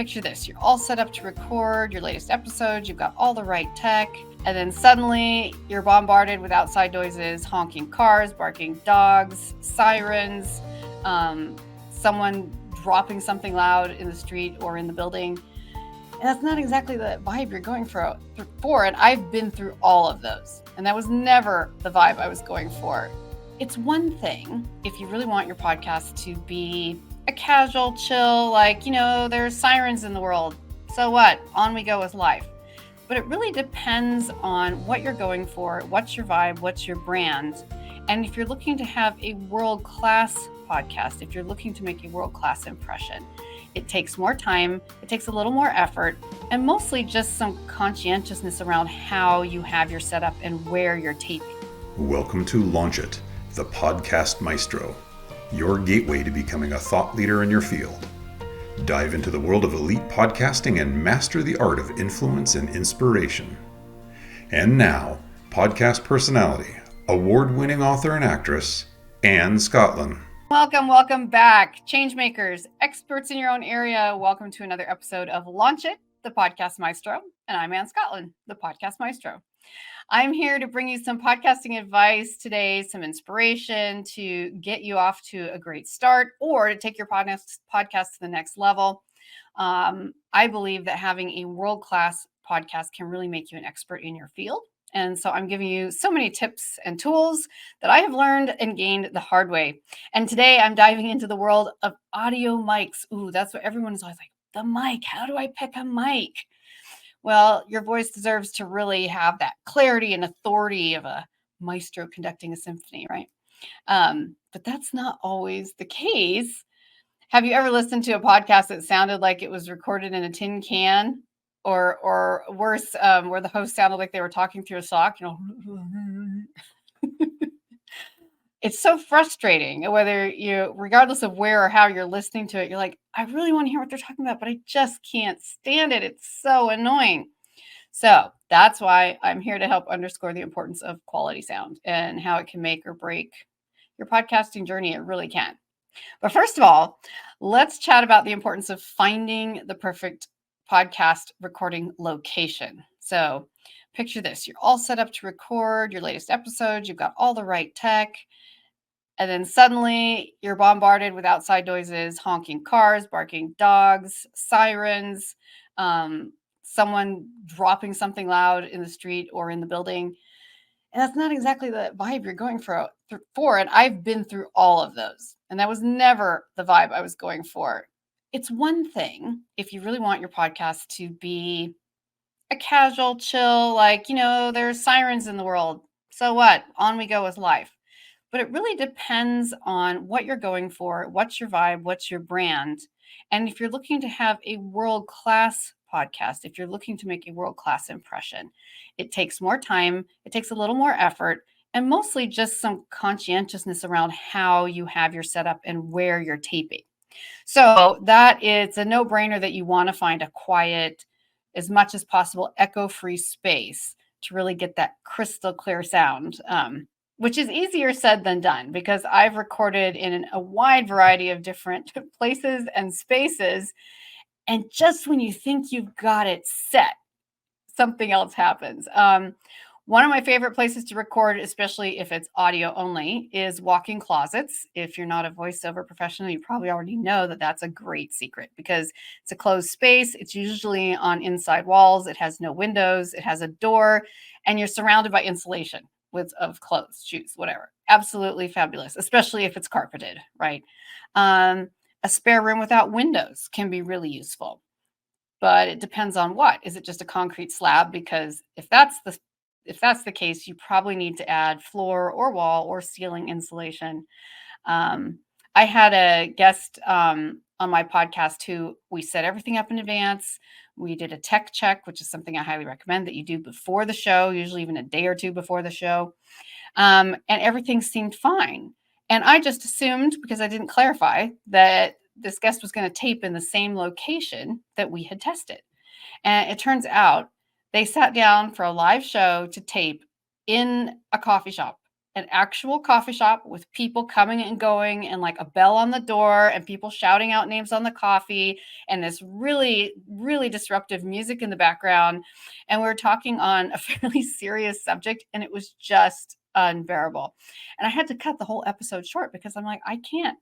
picture this. You're all set up to record your latest episode. You've got all the right tech. And then suddenly you're bombarded with outside noises, honking cars, barking dogs, sirens, someone dropping something loud in the street or in the building. And that's not exactly the vibe you're going for. And I've been through all of those. And that was never the vibe I was going for. It's one thing if you really want your podcast to be a casual, chill, there's sirens in the world. So what? On we go with life. But it really depends on what you're going for, what's your vibe, what's your brand. And if you're looking to have a world-class podcast, if you're looking to make a world-class impression, it takes more time, it takes a little more effort, and mostly just some conscientiousness around how you have your setup and where you're taping. Welcome to Launch It, the Podcast Maestro, your gateway to becoming a thought leader in your field. Dive into the world of elite podcasting and master the art of influence and inspiration. And now, podcast personality, award-winning author and actress, Anne Scottlin. Welcome back, changemakers, experts in your own area. Welcome to another episode of Launch It, the Podcast Maestro. And I'm Anne Scottlin, the Podcast Maestro. I'm here to bring you some podcasting advice today, some inspiration to get you off to a great start or to take your podcast to the next level. I believe that having a world-class podcast can really make you an expert in your field. And so I'm giving you so many tips and tools that I have learned and gained the hard way. And today I'm diving into the world of audio mics. Ooh, that's what everyone is always like, the mic. How do I pick a mic? Well, your voice deserves to really have that clarity and authority of a maestro conducting a symphony, right? But that's not always the case. Have you ever listened to a podcast that sounded like it was recorded in a tin can? Or worse, where the host sounded like they were talking through a sock, It's so frustrating regardless of where or how you're listening to it, you're like, I really want to hear what they're talking about, but I just can't stand it. It's so annoying. So that's why I'm here to help underscore the importance of quality sound and how it can make or break your podcasting journey. It really can. But first of all, let's chat about the importance of finding the perfect podcast recording location. So picture this. You're all set up to record your latest episode. You've got all the right tech. And then suddenly you're bombarded with outside noises, honking cars, barking dogs, sirens, someone dropping something loud in the street or in the building. And that's not exactly the vibe you're going for. And I've been through all of those. And that was never the vibe I was going for. It's one thing if you really want your podcast to be a casual, chill, there's sirens in the world. So what? On we go with life. But it really depends on what you're going for, what's your vibe, what's your brand. And if you're looking to have a world-class podcast, if you're looking to make a world-class impression, it takes more time, it takes a little more effort, and mostly just some conscientiousness around how you have your setup and where you're taping. So that it's a no-brainer that you want to find a quiet, as much as possible, echo-free space to really get that crystal clear sound. Which is easier said than done because I've recorded in a wide variety of different places and spaces. And just when you think you've got it set, something else happens. One of my favorite places to record, especially if it's audio only, is walk-in closets. If you're not a voiceover professional, you probably already know that that's a great secret because it's a closed space. It's usually on inside walls. It has no windows. It has a door, and you're surrounded by insulation of clothes, shoes, whatever. Absolutely fabulous, especially if it's carpeted, right? A spare room without windows can be really useful, but it depends on what. Is it just a concrete slab? Because if that's the case, you probably need to add floor or wall or ceiling insulation. I had a guest on my podcast who we set everything up in advance. We did a tech check, which is something I highly recommend that you do before the show, usually even a day or two before the show. And everything seemed fine. And I just assumed, because I didn't clarify, that this guest was going to tape in the same location that we had tested. And it turns out they sat down for a live show to tape in a coffee shop an actual coffee shop with people coming and going and like a bell on the door and people shouting out names on the coffee and this really, really disruptive music in the background. And we were talking on a fairly serious subject and it was just unbearable. And I had to cut the whole episode short because I'm like, I can't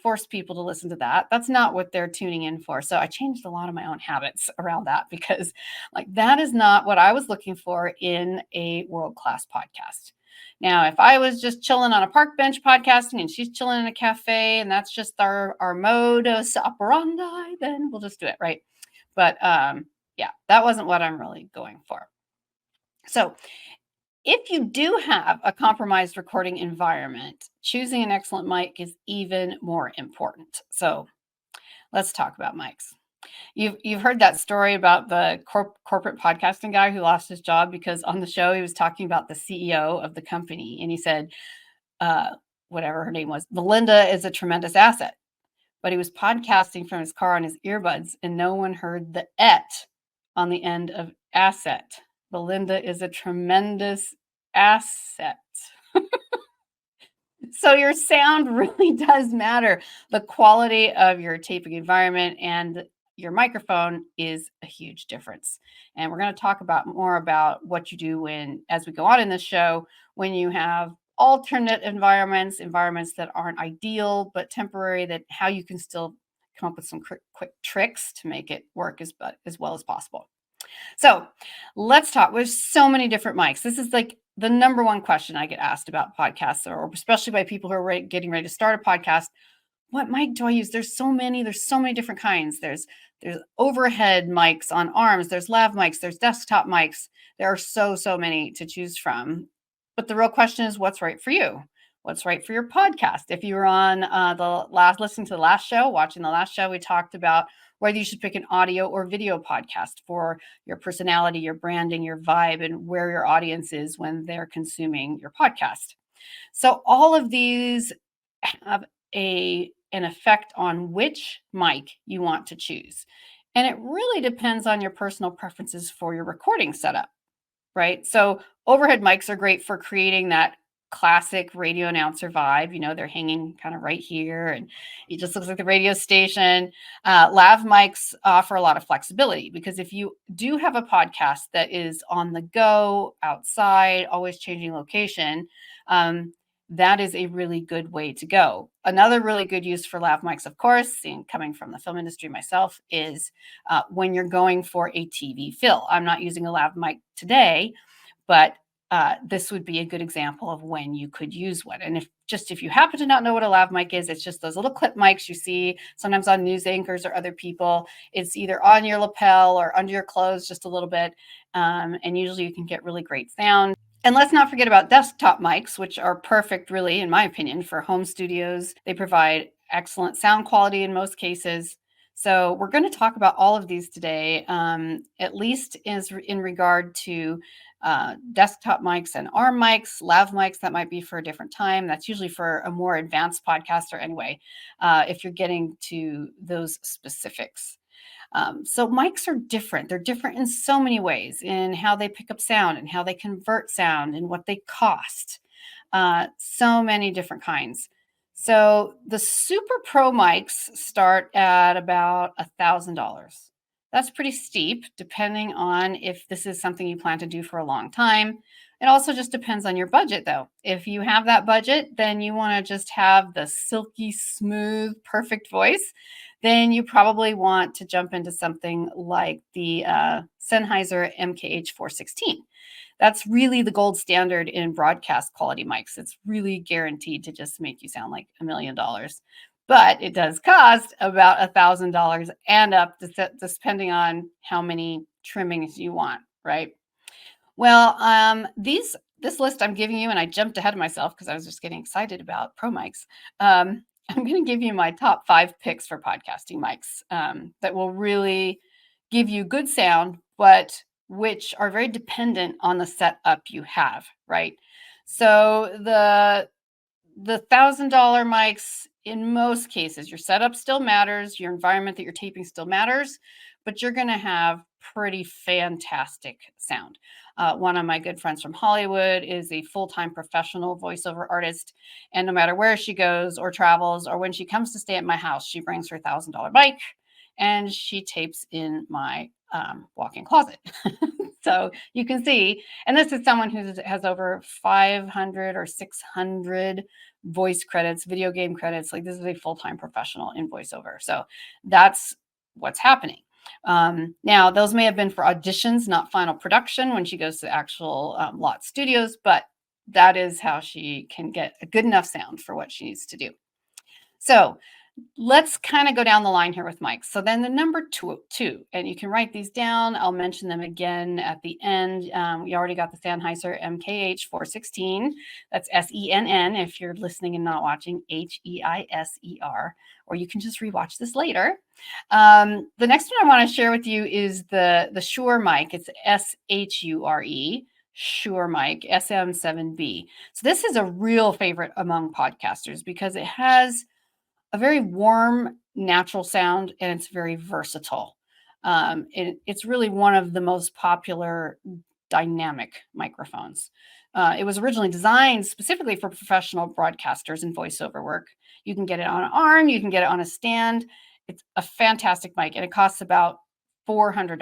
force people to listen to that. That's not what they're tuning in for. So I changed a lot of my own habits around that because like that is not what I was looking for in a world-class podcast. Now, if I was just chilling on a park bench podcasting and she's chilling in a cafe and that's just our modus operandi, then we'll just do it, right? But yeah, that wasn't what I'm really going for. So if you do have a compromised recording environment, choosing an excellent mic is even more important. So let's talk about mics. You've heard that story about the corporate podcasting guy who lost his job because on the show he was talking about the CEO of the company and he said, whatever her name was, Belinda is a tremendous asset. But he was podcasting from his car on his earbuds and no one heard the "et" on the end of asset. Belinda is a tremendous asset. So your sound really does matter. The quality of your taping environment and your microphone is a huge difference. And we're going to talk about more about what you do as we go on in this show, when you have alternate environments that aren't ideal, but temporary, that how you can still come up with some quick tricks to make it work as well as possible. So let's talk. There's so many different mics. This is like the number one question I get asked about podcasts, or especially by people who are getting ready to start a podcast. What mic do I use? There's so many different kinds. There's overhead mics on arms. There's lav mics. There's desktop mics. There are so many to choose from. But the real question is, what's right for you? What's right for your podcast? If you were on listening to the last show, watching the last show, we talked about whether you should pick an audio or video podcast for your personality, your branding, your vibe, and where your audience is when they're consuming your podcast. So all of these have an effect on which mic you want to choose. And it really depends on your personal preferences for your recording setup, right? So overhead mics are great for creating that classic radio announcer vibe. You know, they're hanging kind of right here and it just looks like the radio station. Lav mics offer a lot of flexibility because if you do have a podcast that is on the go, outside, always changing location, that is a really good way to go. Another really good use for lav mics, of course, coming from the film industry myself, is when you're going for a TV fill. I'm not using a lav mic today, but this would be a good example of when you could use one. And if you happen to not know what a lav mic is, it's just those little clip mics you see sometimes on news anchors or other people. It's either on your lapel or under your clothes just a little bit. And usually you can get really great sound. And let's not forget about desktop mics, which are perfect, really, in my opinion, for home studios. They provide excellent sound quality in most cases. So we're going to talk about all of these today, at least in regard to desktop mics and arm mics, lav mics. That might be for a different time. That's usually for a more advanced podcaster anyway, if you're getting to those specifics. So mics are different. They're different in so many ways, in how they pick up sound and how they convert sound and what they cost. So many different kinds. So the Super Pro mics start at about $1,000. That's pretty steep, depending on if this is something you plan to do for a long time. It also just depends on your budget, though. If you have that budget, then you want to just have the silky, smooth, perfect voice. Then you probably want to jump into something like the Sennheiser MKH 416. That's really the gold standard in broadcast quality mics. It's really guaranteed to just make you sound like $1 million. But it does cost about $1,000 and up, depending on how many trimmings you want, right? Well, this list I'm giving you, and I jumped ahead of myself because I was just getting excited about pro mics. I'm going to give you my top 5 picks for podcasting mics that will really give you good sound, but which are very dependent on the setup you have, right? So the $1,000 mics, in most cases, your setup still matters, your environment that you're taping still matters, but you're going to have pretty fantastic sound. One of my good friends from Hollywood is a full-time professional voiceover artist. And no matter where she goes or travels, or when she comes to stay at my house, she brings her $1,000 mic and she tapes in my walk-in closet. So you can see, and this is someone who has over 500 or 600 voice credits, video game credits. Like, this is a full-time professional in voiceover. So that's what's happening. Now, those may have been for auditions, not final production when she goes to actual lot studios, but that is how she can get a good enough sound for what she needs to do. So let's kind of go down the line here with mics. So then the number two, and you can write these down. I'll mention them again at the end. We already got the Sennheiser MKH 416. That's SENN if you're listening and not watching, HEISER, or you can just rewatch this later. The next one I want to share with you is the Shure mic. It's SHURE. Shure mic SM7B. So this is a real favorite among podcasters because it has a very warm, natural sound, and it's very versatile. It's really one of the most popular dynamic microphones. It was originally designed specifically for professional broadcasters and voiceover work. You can get it on an arm, you can get it on a stand. It's a fantastic mic, and it costs about $400.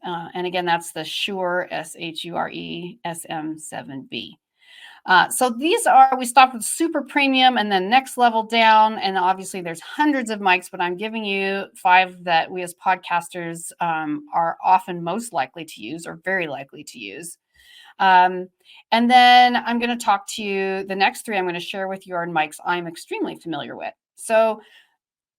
And again, that's the Shure SHURE SM7B. So we stopped with super premium and then next level down. And obviously there's hundreds of mics, but I'm giving you 5 that we as podcasters are often most likely to use or very likely to use. And then I'm going to talk to you, the next 3 I'm going to share with you are mics I'm extremely familiar with. So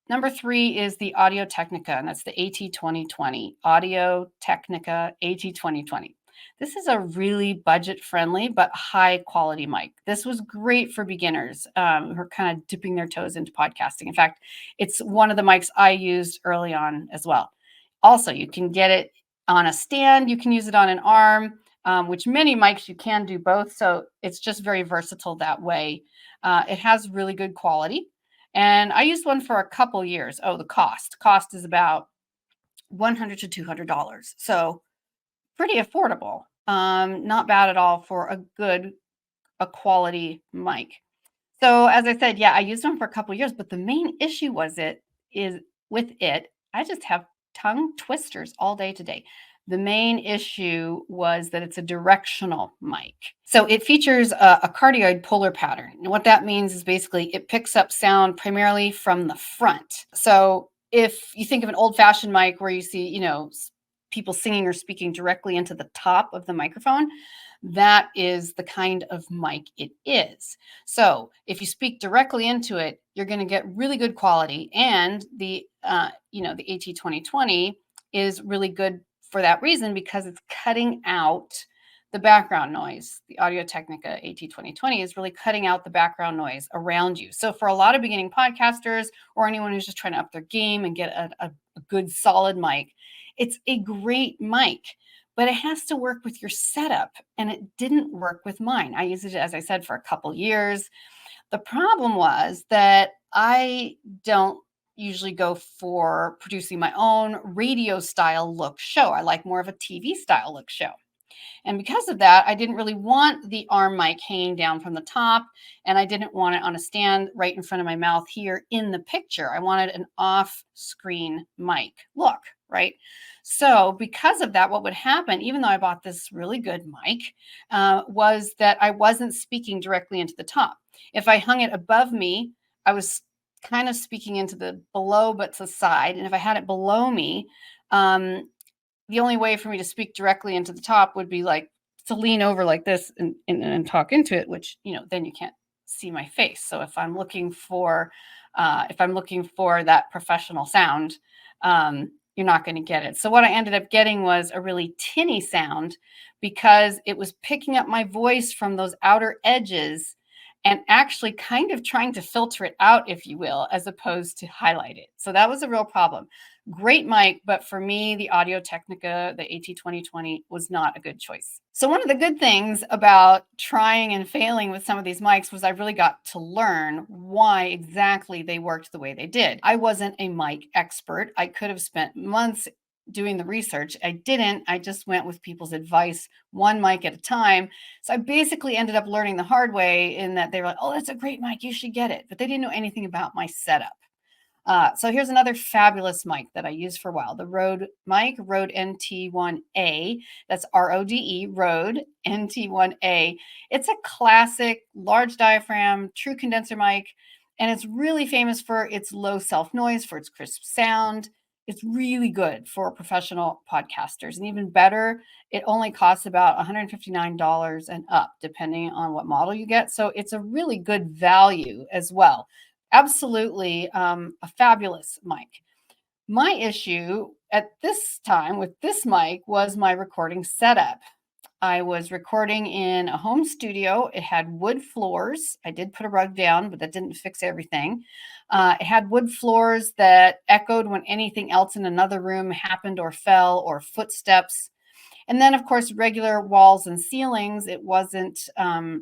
number 3 is the Audio Technica, and that's the AT2020. Audio Technica AT2020. This is a really budget-friendly but high-quality mic. This was great for beginners who are kind of dipping their toes into podcasting. In fact, it's one of the mics I used early on as well. Also, you can get it on a stand. You can use it on an arm, which many mics you can do both. So it's just very versatile that way. It has really good quality. And I used one for a couple years. Oh, the cost. Cost is about $100 to $200. So pretty affordable. Not bad at all for a quality mic. So as I said, yeah, I used them for a couple of years, but the main issue I just have tongue twisters all day today. The main issue was that it's a directional mic. So it features a cardioid polar pattern. And what that means is basically it picks up sound primarily from the front. So if you think of an old-fashioned mic where you see, people singing or speaking directly into the top of the microphone, that is the kind of mic it is. So if you speak directly into it, you're going to get really good quality. And the AT2020 is really good for that reason because it's cutting out the background noise. The Audio Technica AT2020 is really cutting out the background noise around you. So for a lot of beginning podcasters or anyone who's just trying to up their game and get a good solid mic, it's a great mic, but it has to work with your setup, and it didn't work with mine. I used it, as I said, for a couple years. The problem was that I don't usually go for producing my own radio style look show. I like more of a TV style look show. And because of that, I didn't really want the arm mic hanging down from the top, and I didn't want it on a stand right in front of my mouth here in the picture. I wanted an off-screen mic look, right? So because of that, what would happen, even though I bought this really good mic, was that I wasn't speaking directly into the top. If I hung it above me, I was kind of speaking into the below but to the side. And if I had it below me, the only way for me to speak directly into the top would be like to lean over like this and talk into it, which, then you can't see my face. So if I'm looking for that professional sound, you're not going to get it. So what I ended up getting was a really tinny sound because it was picking up my voice from those outer edges and actually kind of trying to filter it out, if you will, as opposed to highlight it. So that was a real problem. Great mic, but for me, the Audio Technica, the AT2020, was not a good choice. So one of the good things about trying and failing with some of these mics was I really got to learn why exactly they worked the way they did. I wasn't a mic expert. I could have spent months doing the research. I didn't. I just went with people's advice, one mic at a time. So I basically ended up learning the hard way in that they were like, oh, that's a great mic. You should get it. But they didn't know anything about my setup. So here's another fabulous mic that I used for a while. The Rode mic, Rode NT1A. That's RODE, Rode NT1A. It's a classic large diaphragm, true condenser mic, and it's really famous for its low self-noise, for its crisp sound. It's really good for professional podcasters. And even better, it only costs about $159 and up, depending on what model you get. So it's a really good value as well. Absolutely a fabulous mic. My issue at this time with this mic was my recording setup. I was recording in a home studio. It had wood floors. I did put a rug down, but that didn't fix everything. It had wood floors that echoed when anything else in another room happened or fell, or footsteps. And then, of course, regular walls and ceilings. It wasn't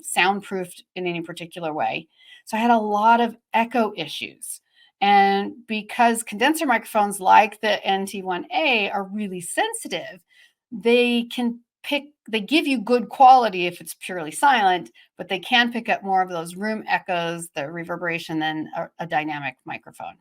soundproofed in any particular way. So I had a lot of echo issues. And because condenser microphones like the NT1A are really sensitive, they give you good quality if it's purely silent, but they can pick up more of those room echoes, the reverberation, than a dynamic microphone.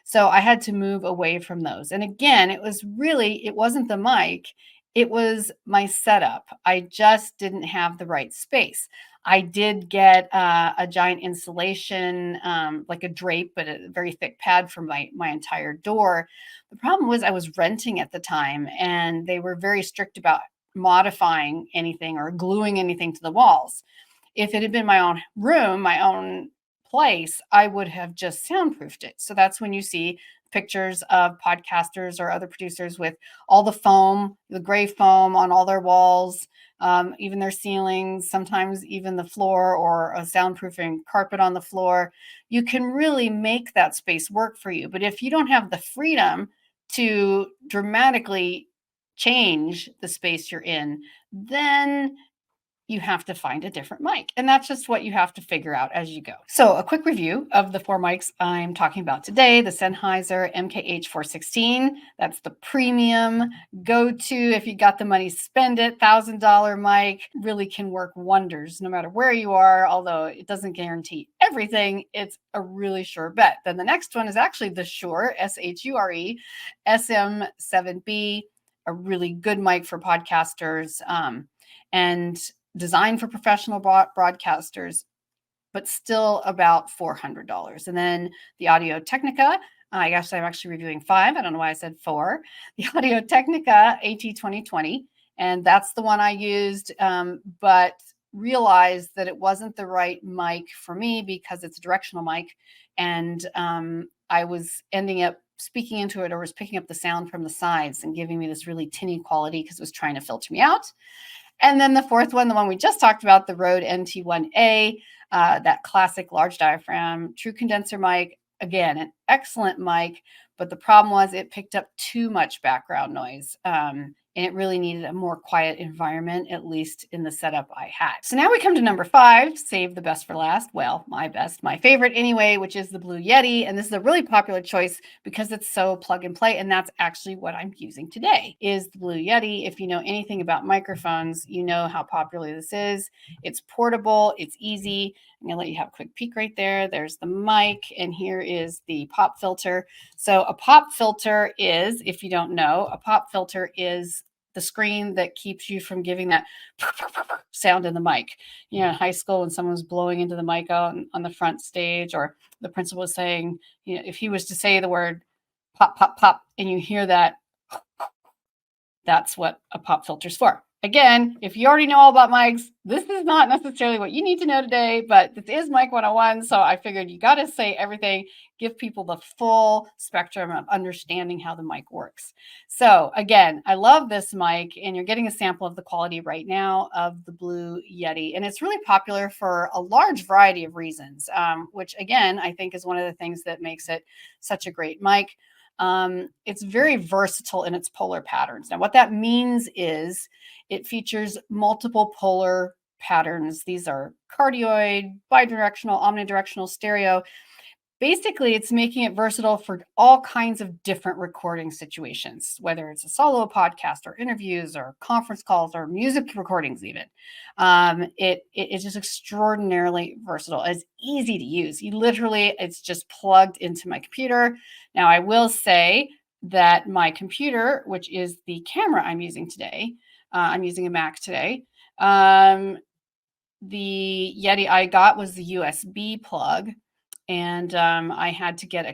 So I had to move away from those. And again, it wasn't the mic, it was my setup. I just didn't have the right space. I did get a giant insulation, like a drape, but a very thick pad for my entire door. The problem was I was renting at the time, and they were very strict about modifying anything or gluing anything to the walls. If it had been my own room, my own place, I would have just soundproofed it. So that's when you see pictures of podcasters or other producers with all the foam, the gray foam on all their walls, even their ceilings, sometimes even the floor, or a soundproofing carpet on the floor. You can really make that space work for you. But if you don't have the freedom to dramatically change the space you're in, then you have to find a different mic. And that's just what you have to figure out as you go. So a quick review of the 4 mics I'm talking about today: the Sennheiser MKH416. That's the premium go-to. If you got the money, spend it. $1,000 mic really can work wonders no matter where you are, although it doesn't guarantee everything. It's a really sure bet. Then the next one is actually the Shure, SHURE, SM7B, a really good mic for podcasters. And designed for professional broadcasters, but still about $400. And then the Audio Technica, I guess I'm actually reviewing 5. I don't know why I said 4. The Audio Technica AT2020, and that's the one I used, but realized that it wasn't the right mic for me because it's a directional mic, and I was ending up speaking into it, or was picking up the sound from the sides and giving me this really tinny quality because it was trying to filter me out. And then the fourth one, the one we just talked about, the Rode NT1A, that classic large diaphragm, true condenser mic. Again, an excellent mic, but the problem was it picked up too much background noise. And it really needed a more quiet environment, at least in the setup I had. So now we come to number 5, save the best for last. Well, my favorite anyway, which is the Blue Yeti. And this is a really popular choice because it's so plug and play. And that's actually what I'm using today, is the Blue Yeti. If you know anything about microphones, you know how popular this is. It's portable, it's easy. I'm gonna let you have a quick peek right there. There's the mic, and here is the pop filter. So a pop filter is, if you don't know, a pop filter is the screen that keeps you from giving that sound in the mic. You know, in high school, when someone was blowing into the mic on the front stage, or the principal was saying, you know, if he was to say the word pop, pop, pop, and you hear that, that's what a pop filter's for. Again, if you already know all about mics, this is not necessarily what you need to know today, but this is Mic 101. So I figured you got to say everything, give people the full spectrum of understanding how the mic works. So again, I love this mic, and you're getting a sample of the quality right now of the Blue Yeti. And it's really popular for a large variety of reasons, which again, I think is one of the things that makes it such a great mic. It's very versatile in its polar patterns. Now, what that means is it features multiple polar patterns. These are cardioid, bidirectional, omnidirectional, stereo. Basically, it's making it versatile for all kinds of different recording situations, whether it's a solo podcast or interviews or conference calls or music recordings even. It is just extraordinarily versatile. It's easy to use. It's just plugged into my computer. Now, I will say that my computer, which is the camera I'm using today, I'm using a Mac today. The Yeti I got was the USB plug, and I had to get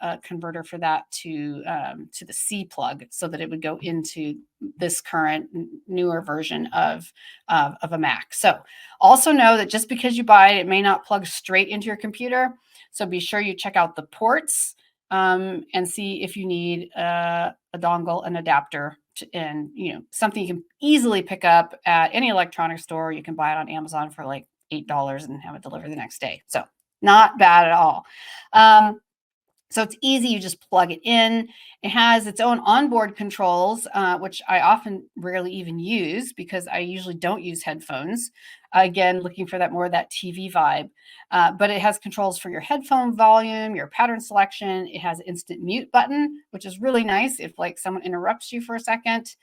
a converter for that to the C plug so that it would go into this current newer version of a Mac. So also know that just because you buy it, it may not plug straight into your computer. So be sure you check out the ports and see if you need a dongle, an adapter, and something you can easily pick up at any electronics store. You can buy it on Amazon for like $8 and have it delivered the next day. So not bad at all. So it's easy. You just plug it in. It has its own onboard controls, which I rarely even use because I usually don't use headphones. Again, looking for more of that TV vibe. But it has controls for your headphone volume, your pattern selection. It has an instant mute button, which is really nice if like someone interrupts you for a second.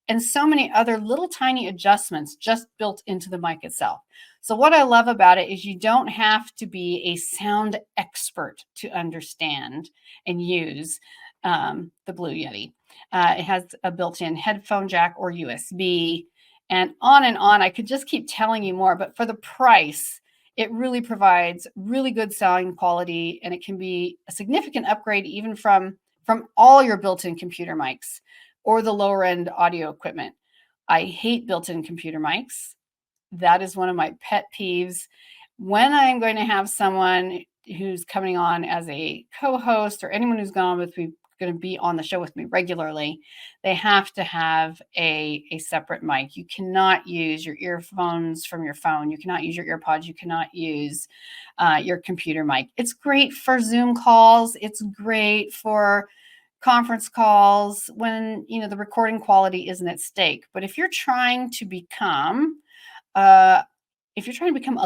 And so many other little tiny adjustments just built into the mic itself. So what I love about it is you don't have to be a sound expert to understand and use the Blue Yeti. It has a built-in headphone jack or USB, and on. I could just keep telling you more, but for the price, it really provides really good sound quality, and it can be a significant upgrade even from all your built-in computer mics or the lower end audio equipment. I hate built-in computer mics. That is one of my pet peeves. When I'm going to have someone who's coming on as a co-host or anyone who's going to be on the show with me regularly, they have to have a separate mic. You cannot use your earphones from your phone. You cannot use your earpods. You cannot use your computer mic. It's great for Zoom calls. It's great for conference calls when the recording quality isn't at stake. But if you're trying to become a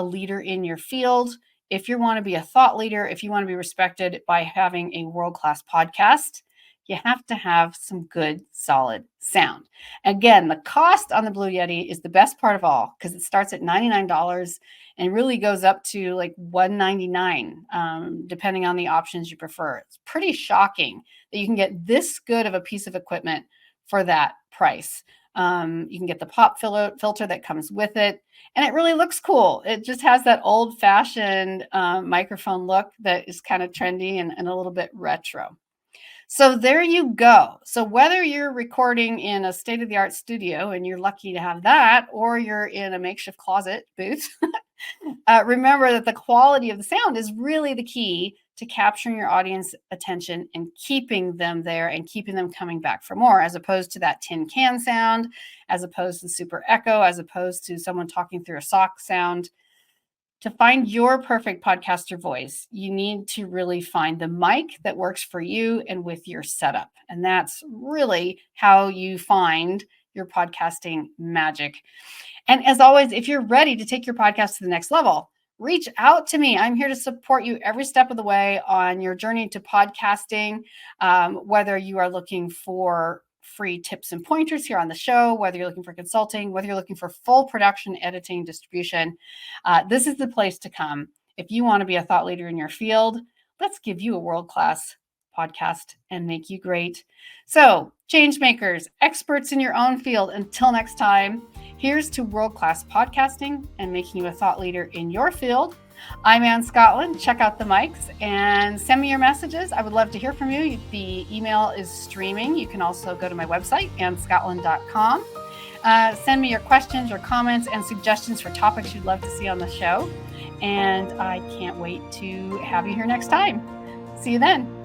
leader in your field, if you want to be a thought leader, if you want to be respected by having a world-class podcast, you have to have some good, solid sound. Again, the cost on the Blue Yeti is the best part of all because it starts at $99 and really goes up to like $199, depending on the options you prefer. It's pretty shocking that you can get this good of a piece of equipment for that price. You can get the pop filter that comes with it, and it really looks cool. It just has that old-fashioned microphone look that is kind of trendy and a little bit retro. So there you go. So whether you're recording in a state-of-the-art studio and you're lucky to have that, or you're in a makeshift closet booth, remember that the quality of the sound is really the key to capturing your audience attention and keeping them there and keeping them coming back for more, as opposed to that tin can sound, as opposed to super echo, as opposed to someone talking through a sock sound. To find your perfect podcaster voice, you need to really find the mic that works for you and with your setup. And that's really how you find your podcasting magic. And as always, if you're ready to take your podcast to the next level, reach out to me. I'm here to support you every step of the way on your journey to podcasting, whether you are looking for free tips and pointers here on the show, whether you're looking for consulting, whether you're looking for full production, editing, distribution. This is the place to come. If you want to be a thought leader in your field, let's give you a world-class podcast and make you great. So, change makers, experts in your own field, until next time, here's to world-class podcasting and making you a thought leader in your field. I'm Anne Scottlin. Check out the mics and send me your messages. I would love to hear from you. The email is streaming. You can also go to my website, annescottlin.com. Send me your questions or comments and suggestions for topics you'd love to see on the show. And I can't wait to have you here next time. See you then.